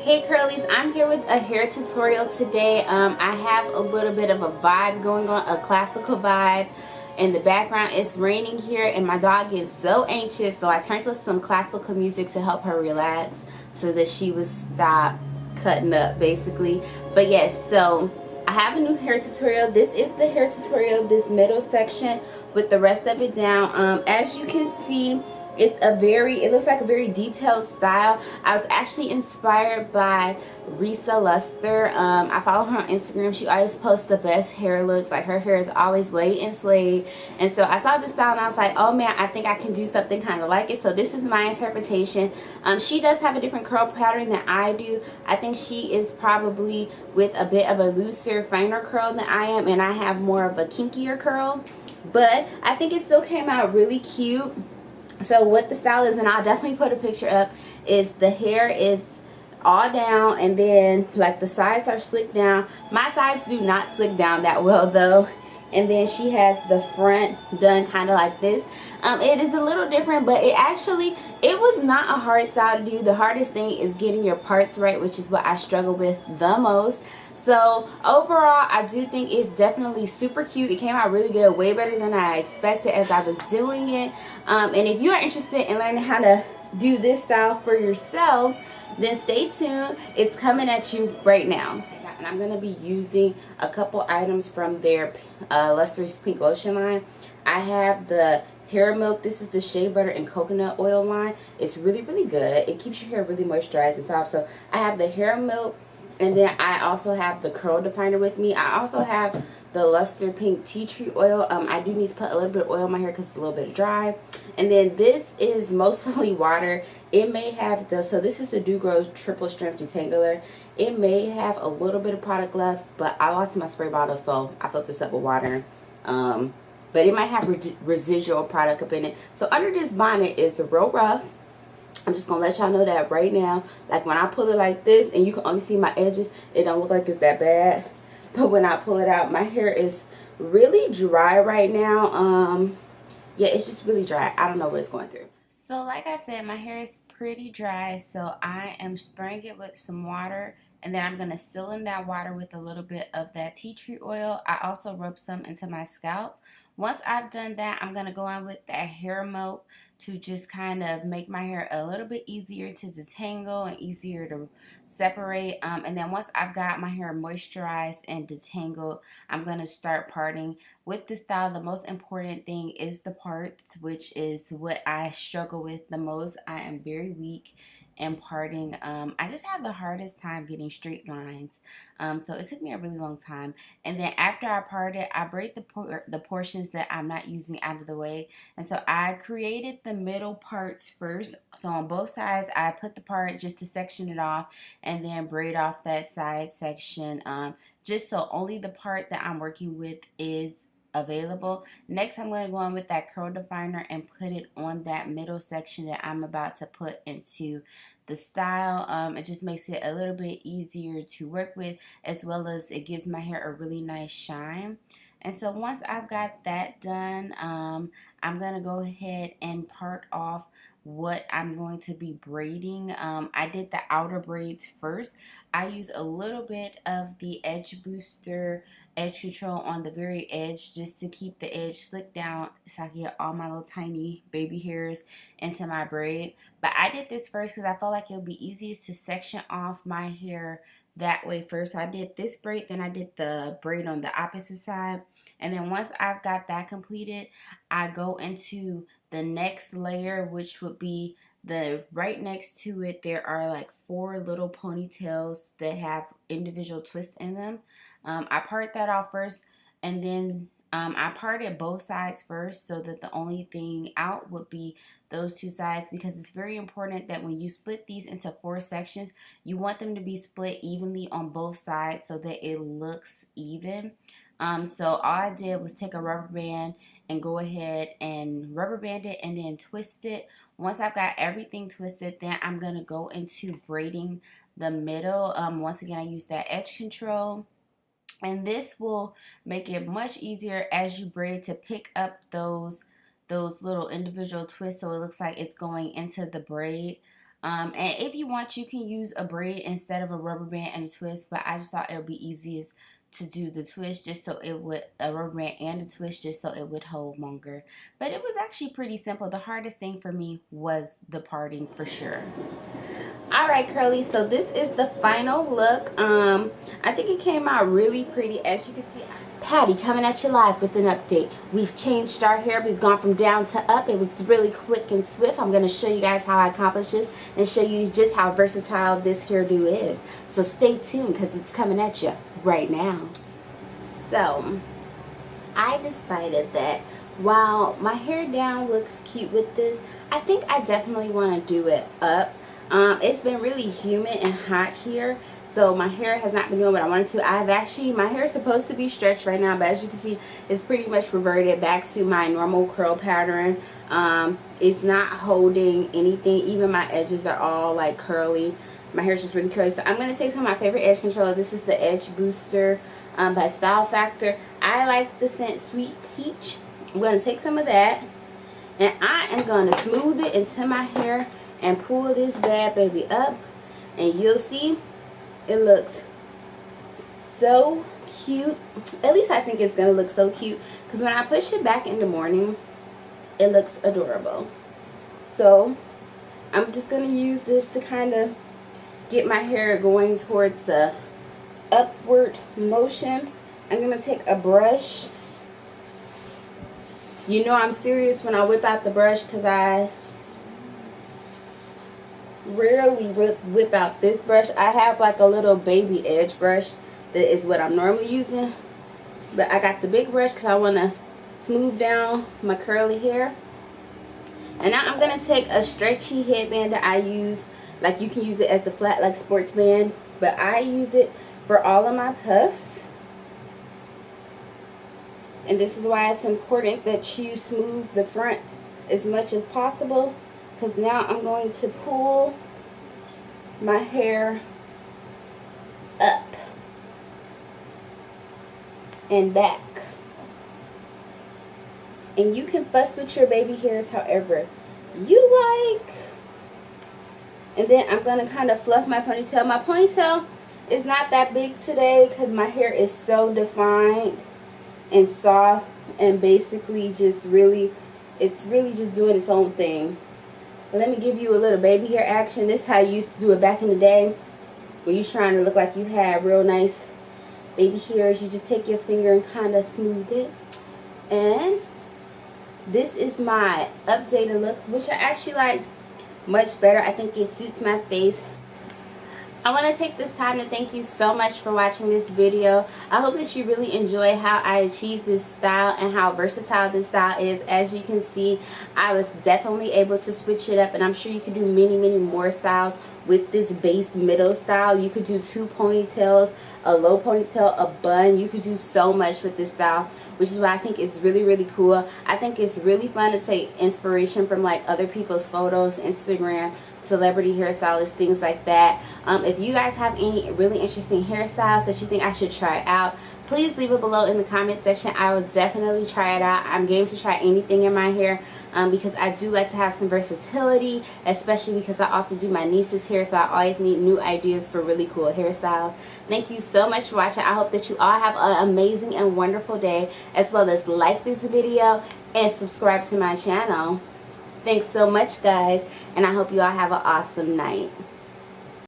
Hey curlies, I'm here with a hair tutorial today. I have a little bit of a vibe going on, a classical vibe. In the background, it's raining here and my dog is so anxious, so I turned to some classical music to help her relax so that she would stop cutting up basically. But yes, so I have a new hair tutorial. This is the hair tutorial, this middle section with the rest of it down. As you can see, it looks like a very detailed style. I was actually inspired by Resa Luster. I follow her on Instagram. She always posts the best hair looks. Like, her hair is always laid and slayed. And so I saw this style and I was like, oh man, I think I can do something kind of like it. So this is my interpretation. She does have a different curl pattern than I do. I think she is probably with a bit of a looser, finer curl than I am, and I have more of a kinkier curl. But I think it still came out really cute. So what the style is, and I'll definitely put a picture up, is the hair is all down and then like the sides are slicked down. My sides do not slick down that well though. And then she has the front done kind of like this. It is a little different, but it was not a hard style to do. The hardest thing is getting your parts right, which is what I struggle with the most. So overall, I do think it's definitely super cute. It came out really good, way better than I expected as I was doing it. And if you are interested in learning how to do this style for yourself, then stay tuned. It's coming at you right now. And I'm going to be using a couple items from their Luster's Pink Ocean line. I have the hair milk. This is the shea butter and coconut oil line. It's really, really good. It keeps your hair really moisturized and soft. So I have the hair milk. And then I also have the curl definer with me. I also have the Luster Pink Tea Tree Oil. I do need to put a little bit of oil in my hair because it's a little bit dry. And then this is mostly water. It may have so this is the Do Grow Triple Strength Detangler. It may have a little bit of product left, but I lost my spray bottle, so I filled this up with water. But it might have residual product up in it. So under this bonnet is the real rough. I'm just gonna let y'all know that right now. Like, when I pull it like this and you can only see my edges, it don't look like it's that bad. But when I pull it out, my hair is really dry right now. Yeah, it's just really dry. I don't know what it's going through. So like I said, my hair is pretty dry, so I am spraying it with some water, and then I'm going to seal in that water with a little bit of that tea tree oil. I also rub some into my scalp. Once I've done that, I'm going to go in with that hair milk to just kind of make my hair a little bit easier to detangle and easier to separate. And then once I've got my hair moisturized and detangled, I'm going to start parting. With this style, the most important thing is the parts, which is what I struggle with the most. I am very weak in parting. I just have the hardest time getting straight lines. So it took me a really long time. And then after I part it, I braid the portions that I'm not using out of the way. And so I created the middle parts first. So on both sides, I put the part just to section it off and then braid off that side section. Just so only the part that I'm working with is available. Next, I'm going to go in with that curl definer and put it on that middle section that I'm about to put into the style. It just makes it a little bit easier to work with, as well as it gives my hair a really nice shine. And so once I've got that done, I'm going to go ahead and part off what I'm going to be braiding. I did the outer braids first. I use a little bit of the Edge Booster edge control on the very edge just to keep the edge slicked down so I can get all my little tiny baby hairs into my braid. But I did this first because I felt like it would be easiest to section off my hair that way first. So I did this braid, then I did the braid on the opposite side. And then once I've got that completed, I go into the next layer, which would be the right next to it. There are like 4 little ponytails that have individual twists in them. I part that off first, and then I parted both sides first so that the only thing out would be those 2 sides, because it's very important that when you split these into 4 sections, you want them to be split evenly on both sides so that it looks even. So all I did was take a rubber band and go ahead and rubber band it and then twist it. Once I've got everything twisted, then I'm going to go into braiding the middle. Once again, I use that edge control. And this will make it much easier as you braid to pick up those little individual twists so it looks like it's going into the braid. And if you want, you can use a braid instead of a rubber band and a twist, but I just thought it would be easiest to do the twist just so it would, a rubber band and a twist just so it would hold longer. But it was actually pretty simple. The hardest thing for me was the parting for sure. Alright, curly, so this is the final look. I think it came out really pretty. As you can see, Patty coming at you live with an update. We've changed our hair. We've gone from down to up. It was really quick and swift. I'm going to show you guys how I accomplished this and show you just how versatile this hairdo is. So stay tuned because it's coming at you right now. So I decided that while my hair down looks cute with this, I think I definitely want to do it up. It's been really humid and hot here, so my hair has not been doing what I wanted to. My hair is supposed to be stretched right now, but as you can see, it's pretty much reverted back to my normal curl pattern. It's not holding anything. Even my edges are all like curly. My hair is just really curly. So I'm going to take some of my favorite edge controller. This is the Edge Booster by Style Factor. I like the scent Sweet Peach. I'm going to take some of that, and I am going to smooth it into my hair and pull this bad baby up, and you'll see it looks so cute. At least I think it's gonna look so cute, because when I push it back in the morning, it looks adorable. So I'm just gonna use this to kind of get my hair going towards the upward motion. I'm gonna take a brush. You know I'm serious when I whip out the brush, because I rarely whip out this brush. I have like a little baby edge brush that is what I'm normally using, but I got the big brush because I want to smooth down my curly hair. And now I'm going to take a stretchy headband that I use. Like, you can use it as the flat like sports band, but I use it for all of my puffs. And this is why it's important that you smooth the front as much as possible, because now I'm going to pull my hair up and back. And you can fuss with your baby hairs however you like. And then I'm going to kind of fluff my ponytail. My ponytail is not that big today because my hair is so defined and soft, and basically just really, it's really just doing its own thing. Let me give you a little baby hair action. This is how you used to do it back in the day, when you're trying to look like you had real nice baby hairs. You just take your finger and kind of smooth it. And this is my updated look, which I actually like much better. I think it suits my face. I want to take this time to thank you so much for watching this video. I hope that you really enjoy how I achieved this style and how versatile this style is. As you can see, I was definitely able to switch it up, and I'm sure you could do many more styles with this base middle style. You could do 2 ponytails, a low ponytail, a bun. You could do so much with this style, which is why I think it's really cool. I think it's really fun to take inspiration from like other people's photos, Instagram, celebrity hairstylists, things like that. If you guys have any really interesting hairstyles that you think I should try out, please leave it below in the comment section. I will definitely try it out. I'm game to try anything in my hair, because I do like to have some versatility, especially because I also do my niece's hair, so I always need new ideas for really cool hairstyles. Thank you so much for watching. I hope that you all have an amazing and wonderful day, as well as like this video and subscribe to my channel. Thanks so much, guys, and I hope you all have an awesome night.